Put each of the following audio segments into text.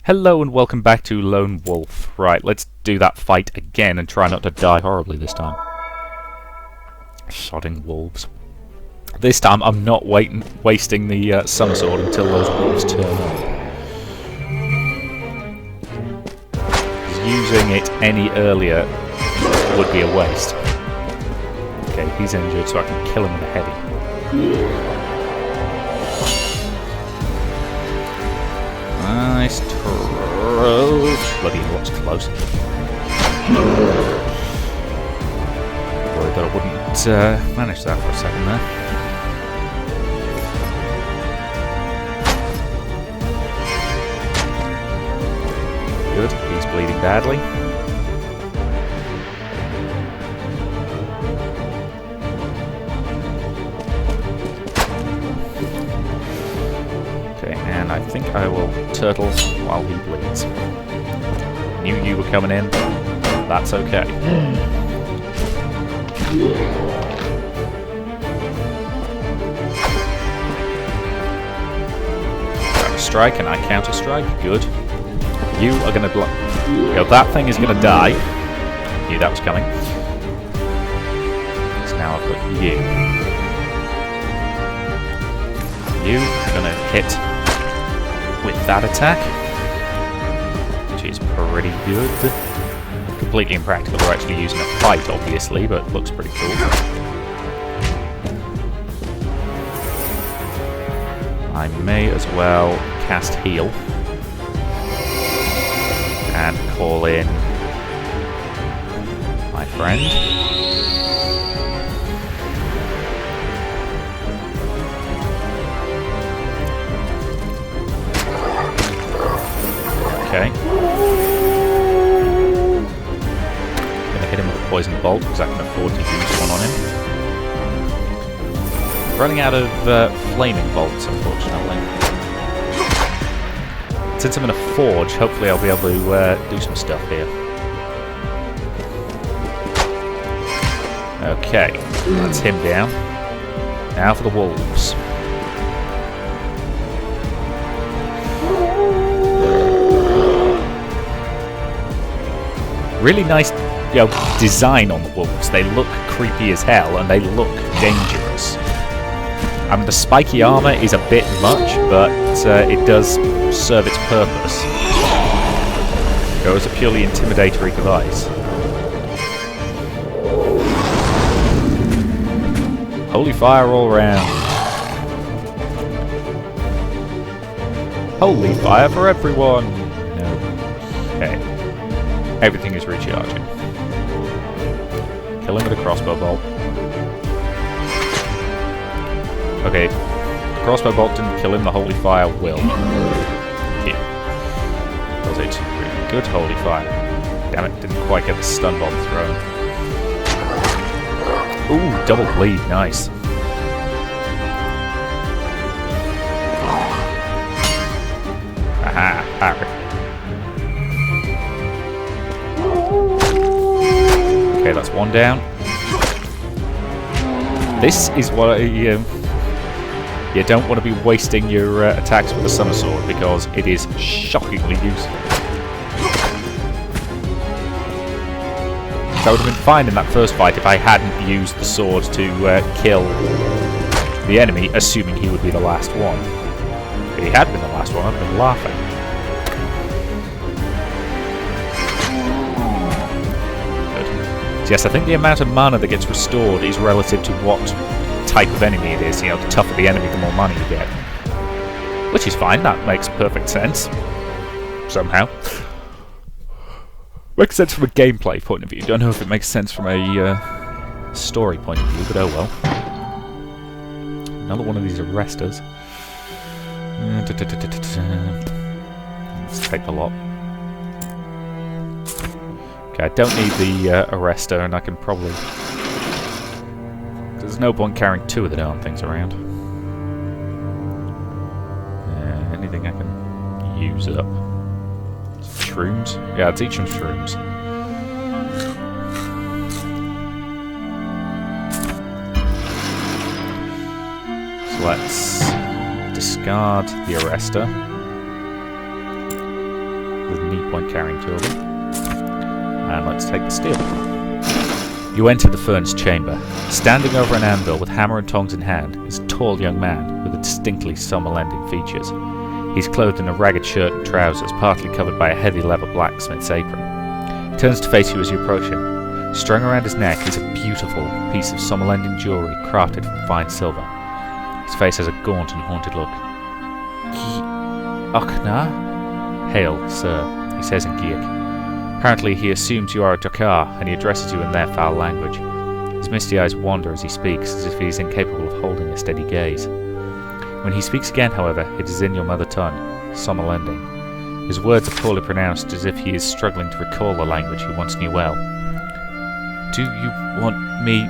Hello and welcome back to Lone Wolf. Right, let's do that fight again and try not to die horribly this time. Sodding wolves. This time I'm not wasting the summer sword until those wolves turn up. Using it any earlier would be a waste. Okay, he's injured so I can kill him with a heavy. Nice throw. Bloody hell, that's close. Worried that I wouldn't manage that for a second there. Good, he's bleeding badly. And I think I will turtle while he bleeds. Knew you were coming in. That's okay. Grab a strike and I counter strike. Good. You are going to block. That thing is going to die. Knew that was coming. So now I've got you. You are going to hit with that attack, which is pretty good. Completely impractical. We're actually using a fight, obviously, but looks pretty cool. I may as well cast heal and call in my friend. Okay. Gonna hit him with a poison bolt because I can afford to use one on him. Running out of flaming bolts, unfortunately. Since I'm in a forge, hopefully I'll be able to do some stuff here. Okay, that's him down. Now for the wolves. Really nice, design on the wolves. They look creepy as hell, and they look dangerous. I mean, the spiky armor is a bit much, but it does serve its purpose. It was a purely intimidatory device. Holy fire all round. Holy fire for everyone. No. Okay. Everything is recharging. Kill him with a crossbow bolt. Okay, the crossbow bolt didn't kill him, the holy fire will. Yeah. Does it? Really good holy fire. Damn it, didn't quite get the stun bomb thrown. Ooh, double bleed, nice. Aha, Harry. Okay, that's one down. This is what you don't want to be wasting your attacks with the summer sword because it is shockingly useful. So I would have been fine in that first fight if I hadn't used the sword to kill the enemy, assuming he would be the last one. If he had been the last one, I'd have been laughing. Yes, I think the amount of mana that gets restored is relative to what type of enemy it is. The tougher the enemy, the more money you get. Which is fine, that makes perfect sense. Somehow. Makes sense from a gameplay point of view. Don't know if it makes sense from a story point of view, but oh well. Another one of these arresters. Let's take the lot. Okay, I don't need the arrestor, and I can probably... There's no point carrying two of the darn things around. Anything I can use up. Shrooms? Yeah, let's eat some shrooms. So let's discard the arrestor. with a knee point carrying two of them. And let's take the steel. You enter the furnace chamber. Standing over an anvil with hammer and tongs in hand is a tall young man with distinctly Somalian features. He's clothed in a ragged shirt and trousers, partly covered by a heavy leather blacksmith's apron. He turns to face you as you approach him. Strung around his neck is a beautiful piece of Somalian jewellery crafted from fine silver. His face has a gaunt and haunted look. Achna? Hail, sir, he says in Geek. Apparently he assumes you are a Dakar, and he addresses you in their foul language. His misty eyes wander as he speaks, as if he is incapable of holding a steady gaze. When he speaks again, however, it is in your mother tongue, Somalending. His words are poorly pronounced, as if he is struggling to recall the language he once knew well. Do you want me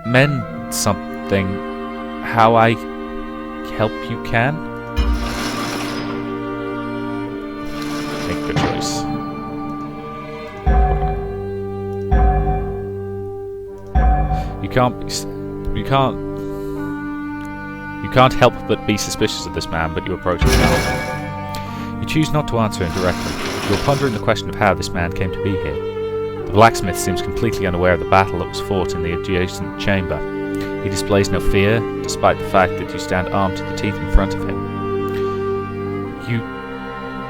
mend something? How I help you can? Make a choice. You can't help but be suspicious of this man, but you approach him. You choose not to answer him directly. You're pondering the question of how this man came to be here. The blacksmith seems completely unaware of the battle that was fought in the adjacent chamber. He displays no fear, despite the fact that you stand armed to the teeth in front of him. You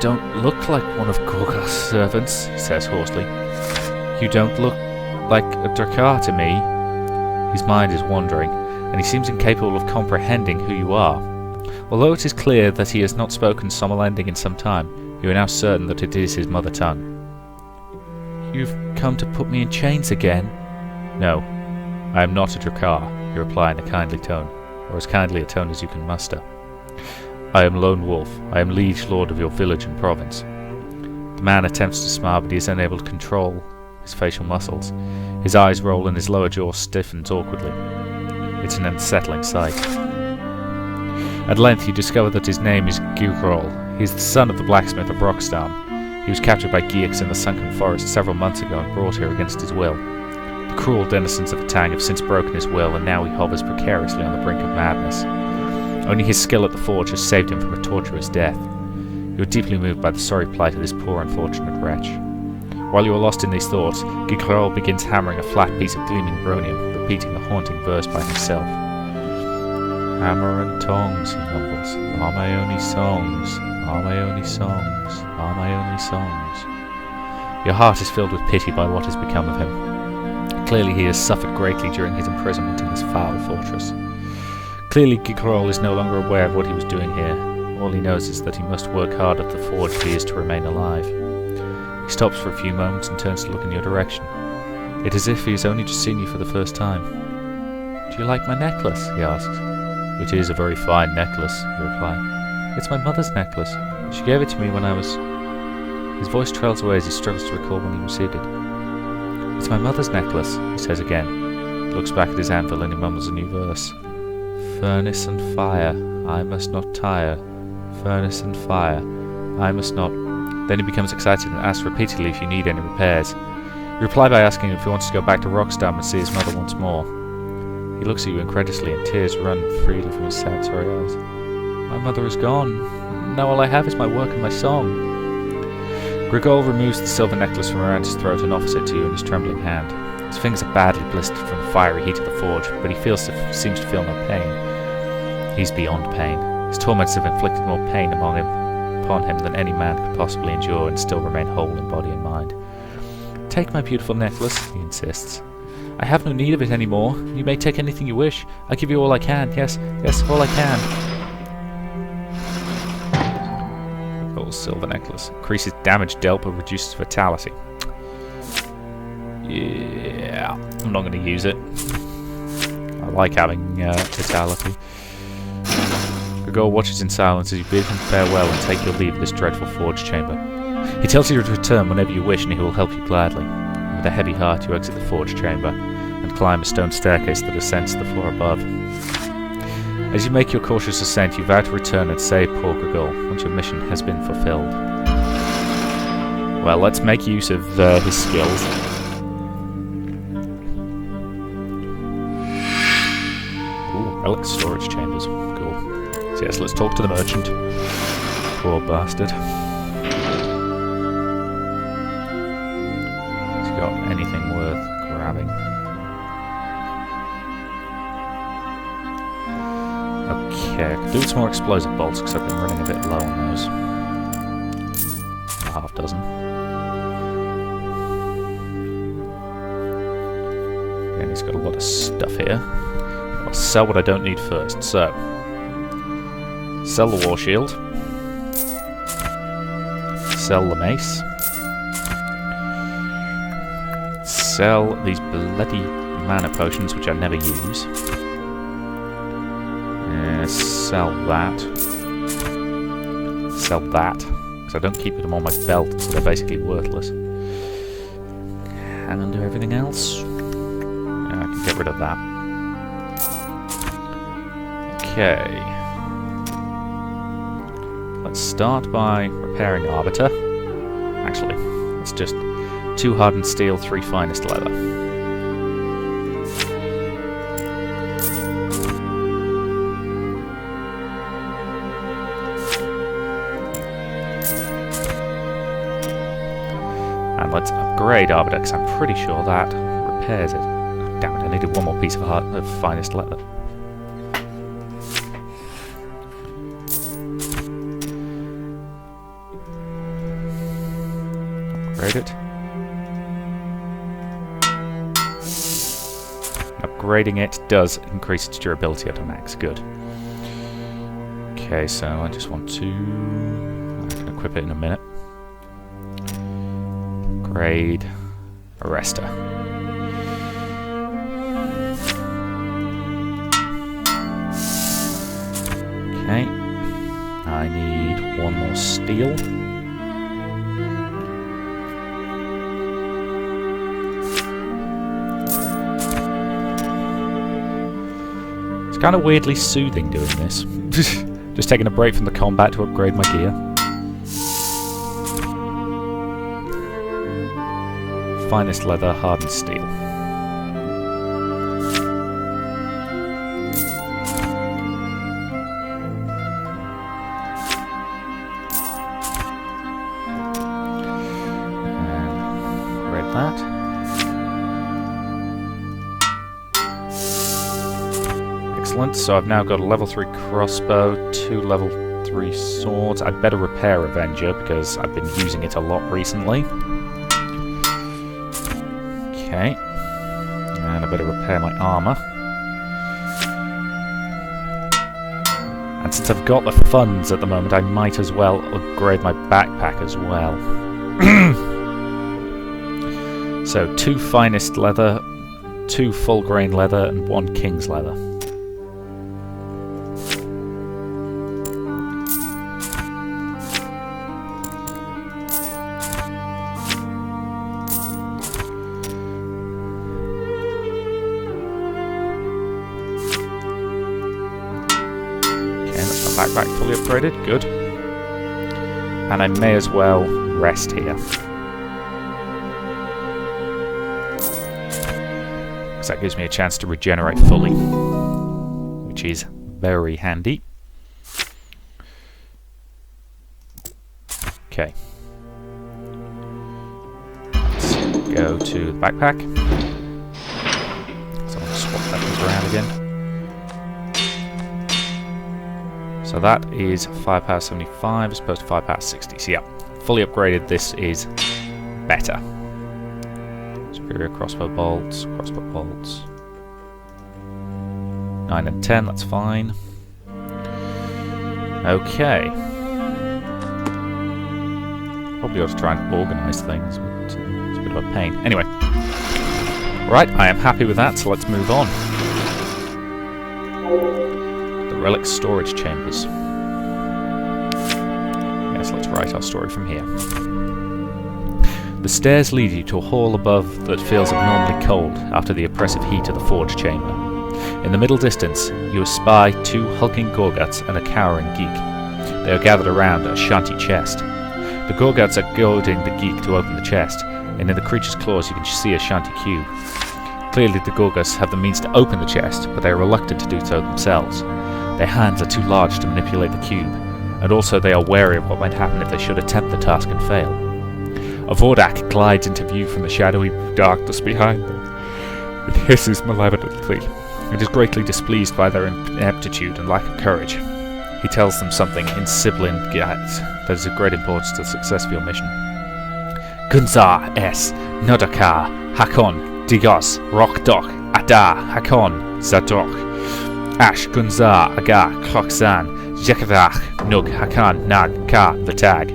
don't look like one of Gorga's servants, he says hoarsely. You don't look like a Dakar to me. His mind is wandering, and he seems incapable of comprehending who you are. Although it is clear that he has not spoken Somalending in some time, you are now certain that it is his mother tongue. You've come to put me in chains again? No, I am not a Dakar, you reply in a kindly tone, or as kindly a tone as you can muster. I am Lone Wolf. I am liege lord of your village and province. The man attempts to smile, but he is unable to control his facial muscles. His eyes roll and his lower jaw stiffens awkwardly. It's an unsettling sight. At length you discover that his name is Gigrol. He is the son of the blacksmith of Rockstam. He was captured by Geeks in the sunken forest several months ago and brought here against his will. The cruel denizens of the Tang have since broken his will, and now he hovers precariously on the brink of madness. Only his skill at the forge has saved him from a torturous death. You are deeply moved by the sorry plight of this poor unfortunate wretch. While you are lost in these thoughts, Gigrol begins hammering a flat piece of gleaming bronium, repeating the haunting verse by himself. Hammer and tongs, he mumbles, are my only songs, are my only songs, are my only songs. Your heart is filled with pity by what has become of him. Clearly he has suffered greatly during his imprisonment in this foul fortress. Clearly Gigrol is no longer aware of what he was doing here. All he knows is that he must work hard at the forge if he is to remain alive. He stops for a few moments and turns to look in your direction. It is as if he has only just seen you for the first time. Do you like my necklace? He asks. It is a very fine necklace, you reply. It's my mother's necklace. She gave it to me when I was... His voice trails away as he struggles to recall when he received it. It's my mother's necklace, he says again. He looks back at his anvil and he mumbles a new verse. Furnace and fire, I must not tire. Furnace and fire, I must not... Then he becomes excited and asks repeatedly if you need any repairs. You reply by asking if he wants to go back to Rockstam and see his mother once more. He looks at you incredulously and tears run freely from his sad, sorry eyes. My mother is gone. Now all I have is my work and my song. Grigol removes the silver necklace from around his throat and offers it to you in his trembling hand. His fingers are badly blistered from the fiery heat of the forge, but he seems to feel no pain. He's beyond pain. His torments have inflicted more pain upon him than any man could possibly endure and still remain whole in body and mind. Take my beautiful necklace, he insists. I have no need of it any more. You may take anything you wish. I give you all I can. Yes, all I can. Gold silver necklace. Increases damage dealt but reduces vitality. Yeah, I'm not going to use it. I like having vitality. Grigol watches in silence as you bid him farewell and take your leave of this dreadful forge chamber. He tells you to return whenever you wish and he will help you gladly. With a heavy heart you exit the forge chamber and climb a stone staircase that ascends to the floor above. As you make your cautious ascent, you vow to return and save poor Grigol once your mission has been fulfilled. Well, let's make use of his skills. Ooh, relic storage chambers. Cool. So yes, let's talk to the merchant. Poor bastard. grabbing. Okay, I could do with some more explosive bolts because I've been running a bit low on those. A half dozen. And he's got a lot of stuff here. I'll sell what I don't need first. So, sell the war shield. Sell the mace. Sell these bloody mana potions, which I never use. Sell that. Sell that. Because I don't keep them on my belt, so they're basically worthless. And undo everything else. I can get rid of that. Okay. Let's start by repairing Arbiter. Actually, it's just 2 hardened steel, 3 finest leather. And let's upgrade Arbiter, because I'm pretty sure that repairs it. Oh, damn it, I needed 1 more piece of finest leather. Upgrade it. Upgrading it does increase its durability up to max. Good. Okay, so I just want to... I can equip it in a minute. Upgrade Arrester. Okay. I need 1 more steel. Kind of weirdly soothing doing this. Just taking a break from the combat to upgrade my gear. Finest leather, hardened steel. And upgrade that. So I've now got a level 3 crossbow, 2 level 3 swords. I'd better repair Avenger because I've been using it a lot recently. Okay. And I better repair my armor. And since I've got the funds at the moment, I might as well upgrade my backpack as well. So 2 finest leather, 2 full grain leather, and 1 king's leather. Backpack fully upgraded, good. And I may as well rest here. Because that gives me a chance to regenerate fully. Which is very handy. Okay. Let's go to the backpack. So I'll swap that around again. So that is firepower 75 as opposed to firepower 60. So yeah, fully upgraded, this is better. Superior crossbow bolts, 9 and 10, that's fine. Okay. Probably ought to try and organise things, but it's a bit of a pain. Anyway. Right, I am happy with that, so let's move on. Relic storage chambers. Yes, let's write our story from here. The stairs lead you to a hall above that feels abnormally cold after the oppressive heat of the forge chamber. In the middle distance, you espy 2 hulking Gorguts and a cowering geek. They are gathered around a shanty chest. The Gorguts are goading the geek to open the chest, and in the creature's claws you can see a shanty cube. Clearly the Gorguts have the means to open the chest, but they are reluctant to do so themselves. Their hands are too large to manipulate the cube, and also they are wary of what might happen if they should attempt the task and fail. A Vordak glides into view from the shadowy darkness behind them. It hisses malevolently. It is greatly displeased by their ineptitude and lack of courage. He tells them something in Sibilant that is of great importance to the success of your mission. Gunzar es Nodakar Hakon Digos Rokdok Adar Hakon Zadok Ash Gunzar Agar Krokzan Jekadach Nug Hakan Nag Ka Vatag.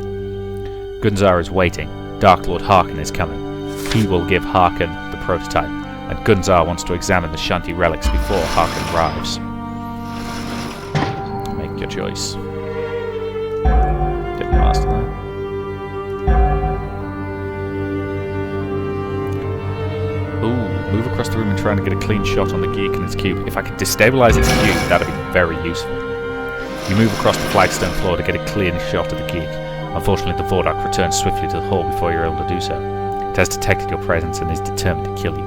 Gunzar is waiting. Dark Lord Harkon is coming. He will give Harkon the prototype, and Gunzar wants to examine the Shanti relics before Harkon arrives. Make your choice. Didn't master that. Ooh, move across the room and try to get a clean shot on the geek and its cube. If I could destabilize its cube, that'd be very useful. You move across the flagstone floor to get a clean shot of the geek. Unfortunately, the Vordark returns swiftly to the hall before you're able to do so. It has detected your presence and is determined to kill you.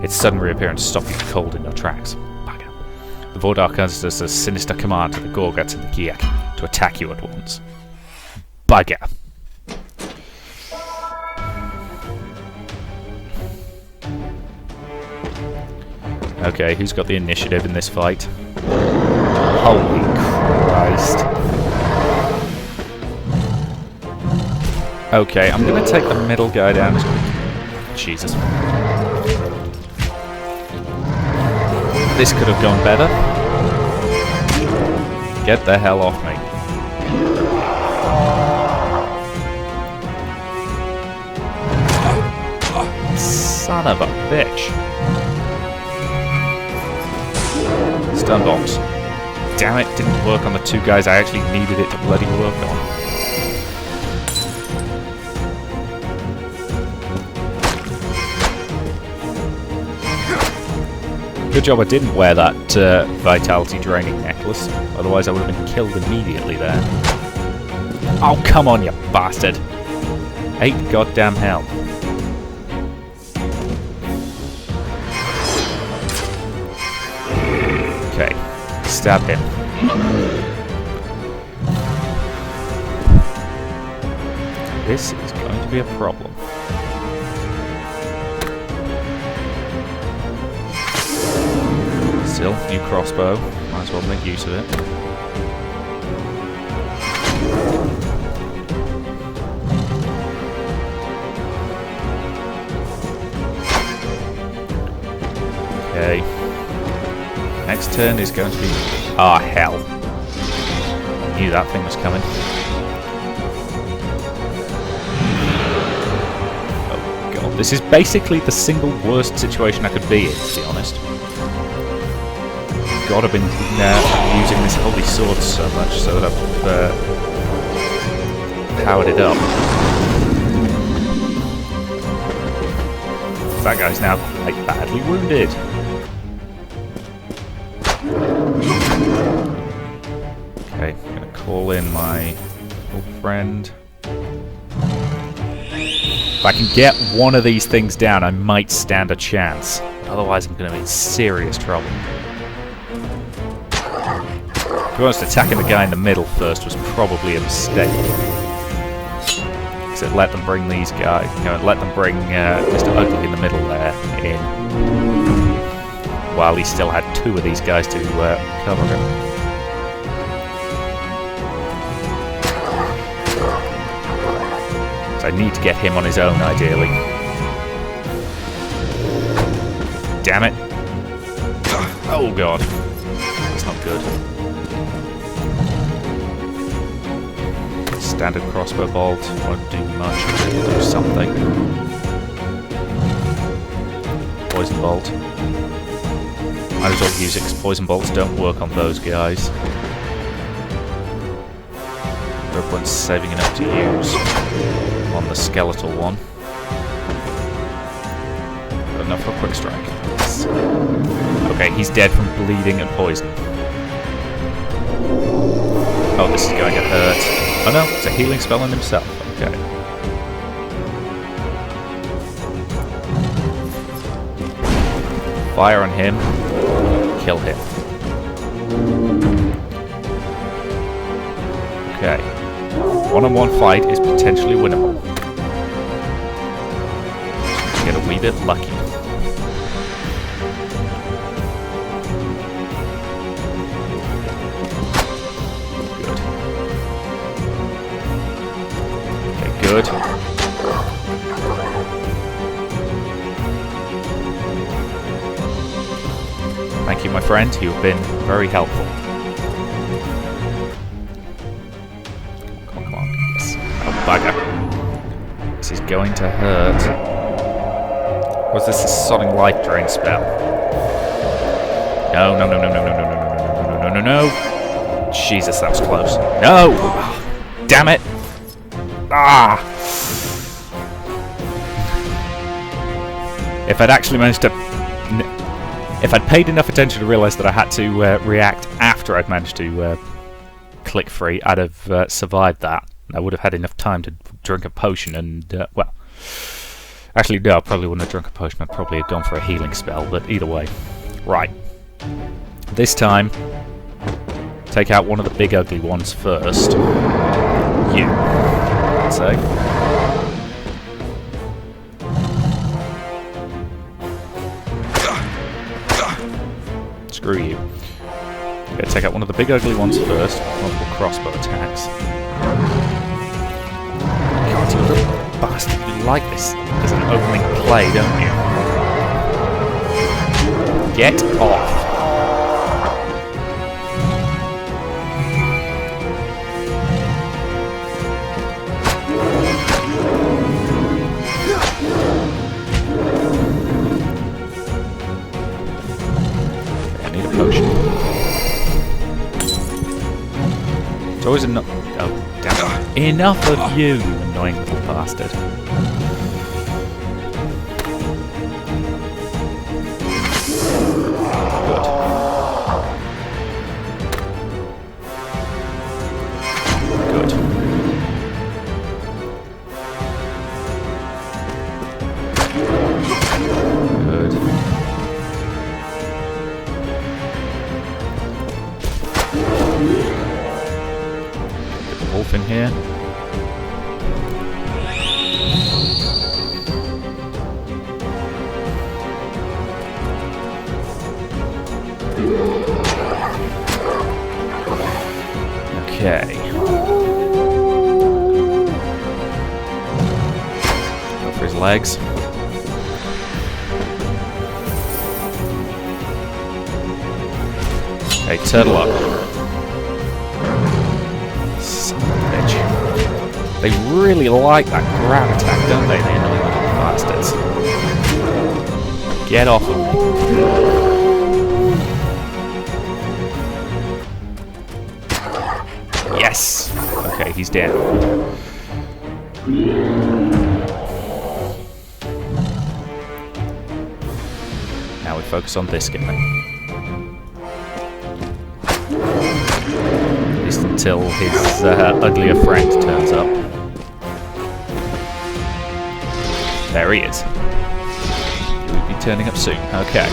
Its sudden reappearance stops you cold in your tracks. Bugger. The Vordark utters a sinister command to the Gorguts and the Giek to attack you at once. Bugger. Okay, who's got the initiative in this fight? Holy Christ. Okay, I'm gonna take the middle guy down. Jesus. This could have gone better. Get the hell off me. Son of a bitch. Stun bombs. Damn it, didn't work on the two guys I actually needed it to bloody work on. Good job I didn't wear that vitality draining necklace, otherwise I would have been killed immediately there. Oh, come on, you bastard! 8 goddamn hell. Okay, stab him. This is going to be a problem. Still, new crossbow. Might as well make use of it. Okay. Next turn is going to be... Ah, hell. Knew that thing was coming. Oh, God. This is basically the single worst situation I could be in, to be honest. God, I've been using this holy sword so much so that I've powered it up. That guy's now quite badly wounded. Okay, I'm gonna call in my old friend. If I can get one of these things down, I might stand a chance. Otherwise, I'm gonna be in serious trouble. To be honest, attacking the guy in the middle first was probably a mistake. Because it let them bring these guys, let them bring Mr. Ugly in the middle there in. While he still had 2 of these guys to cover him. So I need to get him on his own, ideally. Damn it. Oh god. That's not good. Standard crossbow bolt. Won't do much. Do something. Poison bolt. Might as well use it because poison bolts don't work on those guys. No point saving enough to use on the skeletal one. But enough for a quick strike. Yes. Okay, he's dead from bleeding and poison. Oh, this is going to hurt. Oh no, it's a healing spell on himself. Okay. Fire on him. Kill him. Okay. One-on-one fight is potentially winnable. Get a wee bit lucky. Good. Thank you, my friend. You've been very helpful. Come on. Yes. Oh, bugger. This is going to hurt. Was this a sonic light drain spell? No. Jesus, that was close. No! Damn it! Ah! If I'd actually managed to... If I'd paid enough attention to realise that I had to react after I'd managed to click free, I'd have survived that. I would have had enough time to drink a potion and, well... Actually, no, I probably wouldn't have drunk a potion. I'd probably have gone for a healing spell, but either way. Right. This time, take out one of the big ugly ones first. You. Let's say. Screw you. Okay, take out one of the big ugly ones first. Multiple crossbow attacks. God, you little bastard. You like this as an opening play, don't you? Get off. Potion. It's always enough. Oh, damn it. Enough of you, you annoying little bastard. Good. Good. Wolf in here. Okay. Go for his legs. Okay, turtle up. They really like that grab attack, don't they? The annoying little bastards. Get off of me. Yes! Okay, he's down. Now we focus on this guy. At least until his uglier friend turns up. There he is. He will be turning up soon. Okay.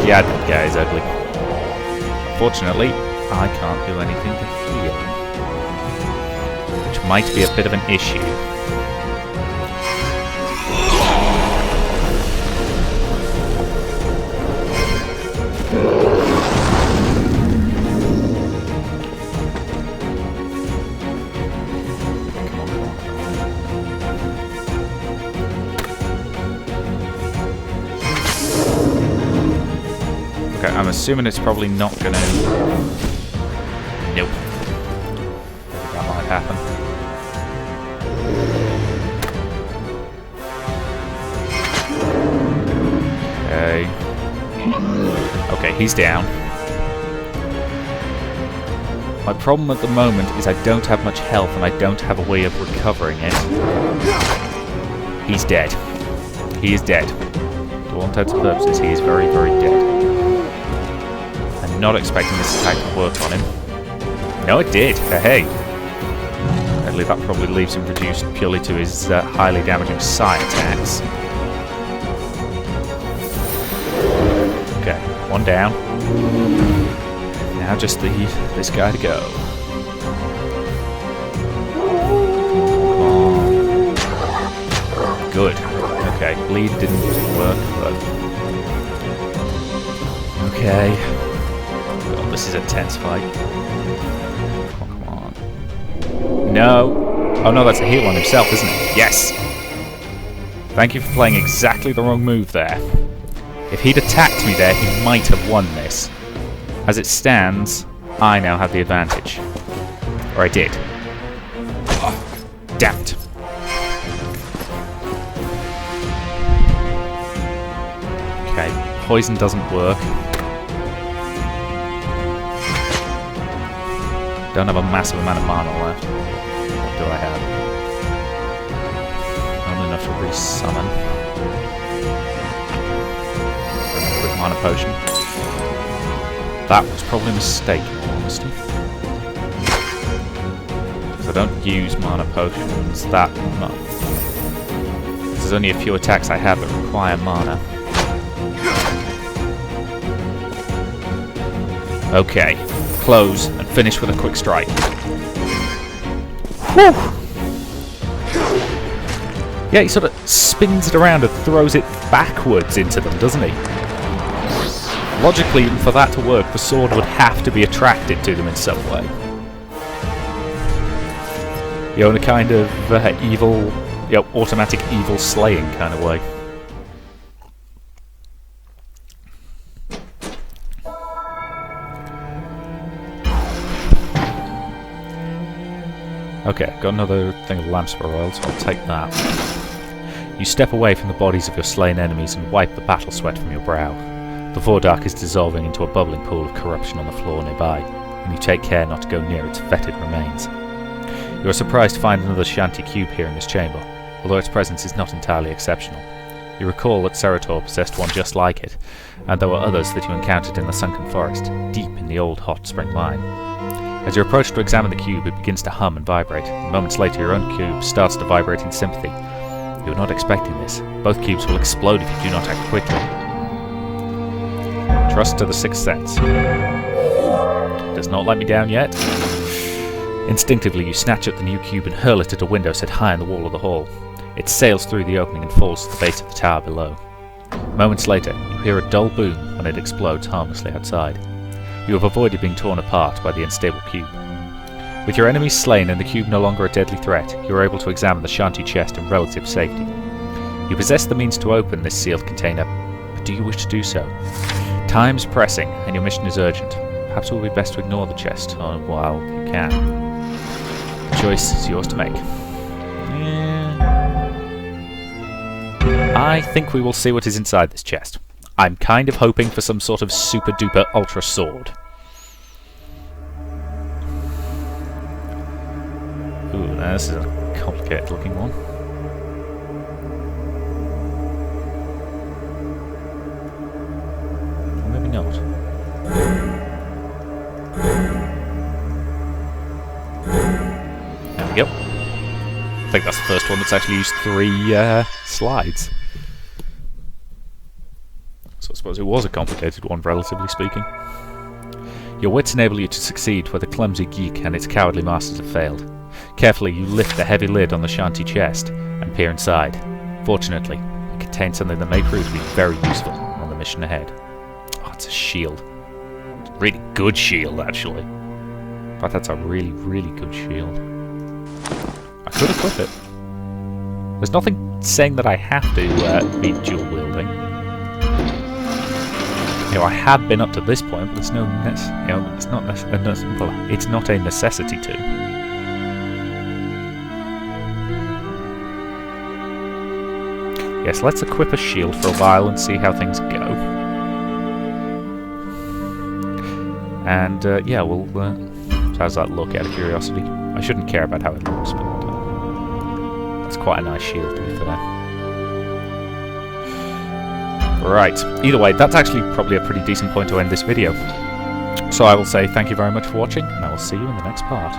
Yeah, that guy is ugly. Fortunately, I can't do anything to heal him. Which might be a bit of an issue. I'm assuming it's probably not gonna... Nope. That might happen. Okay. Okay, he's down. My problem at the moment is I don't have much health and I don't have a way of recovering it. He's dead. He is dead. To all intents and purposes, he is very, very dead. I'm not expecting this attack to work on him. No, it did. Hey. Sadly, that probably leaves him reduced purely to his highly damaging side attacks. Okay, one down. Now just this guy to go. Good. Okay, bleed didn't work, but... Okay. God, this is a tense fight. Come on. No. Oh no, that's a heal on himself, isn't it? Yes! Thank you for playing exactly the wrong move there. If he'd attacked me there, he might have won this. As it stands, I now have the advantage. Or I did. Damn it. Okay, poison doesn't work. Don't have a massive amount of mana left. What do I have? Not enough to resummon. A quick mana potion. That was probably a mistake, in all honesty. Because I don't use mana potions that much. There's only a few attacks I have that require mana. Okay, close and finish with a quick strike. Whew! Yeah, he sort of spins it around and throws it backwards into them, doesn't he? Logically, for that to work, the sword would have to be attracted to them in some way. You know, in a kind of evil, you know, automatic evil slaying kind of way. Okay, got another thing of Lamspur oil, so I'll take that. You step away from the bodies of your slain enemies and wipe the battle sweat from your brow. The Vordark is dissolving into a bubbling pool of corruption on the floor nearby, and you take care not to go near its fetid remains. You are surprised to find another Shanti cube here in this chamber, although its presence is not entirely exceptional. You recall that Cerator possessed one just like it, and there were others that you encountered in the sunken forest, deep in the old hot spring mine. As you approach to examine the cube, it begins to hum and vibrate, and moments later your own cube starts to vibrate in sympathy. You are not expecting this. Both cubes will explode if you do not act quickly. Trust to the sixth sense. Does not let me down yet. Instinctively, you snatch up the new cube and hurl it at a window set high in the wall of the hall. It sails through the opening and falls to the base of the tower below. Moments later, you hear a dull boom when it explodes harmlessly outside. You have avoided being torn apart by the unstable cube. With your enemies slain and the cube no longer a deadly threat, you are able to examine the Shanti chest in relative safety. You possess the means to open this sealed container, but do you wish to do so? Time's pressing, and your mission is urgent. Perhaps it will be best to ignore the chest while you can. The choice is yours to make. I think we will see what is inside this chest. I'm kind of hoping for some sort of super duper ultra sword. Ooh, now this is a complicated looking one. Or maybe not. There we go. I think that's the first one that's actually used 3 slides. So I suppose it was a complicated one, relatively speaking. Your wits enable you to succeed where the clumsy geek and its cowardly masters have failed. Carefully, you lift the heavy lid on the Shanti chest and peer inside. Fortunately, it contains something that may prove to be very useful on the mission ahead. Oh, it's a shield. It's a really good shield, actually. In fact, that's a really, really good shield. I could equip it. There's nothing saying that I have to be dual wielding. You know, I have been up to this point, but there's no it's not a necessity to. Yes, let's equip a shield for a while and see how things go. And yeah, we'll. How's that look? Out of curiosity, I shouldn't care about how it looks, but that's quite a nice shield, to be fair. Right, either way, that's actually probably a pretty decent point to end this video. So I will say thank you very much for watching, and I will see you in the next part.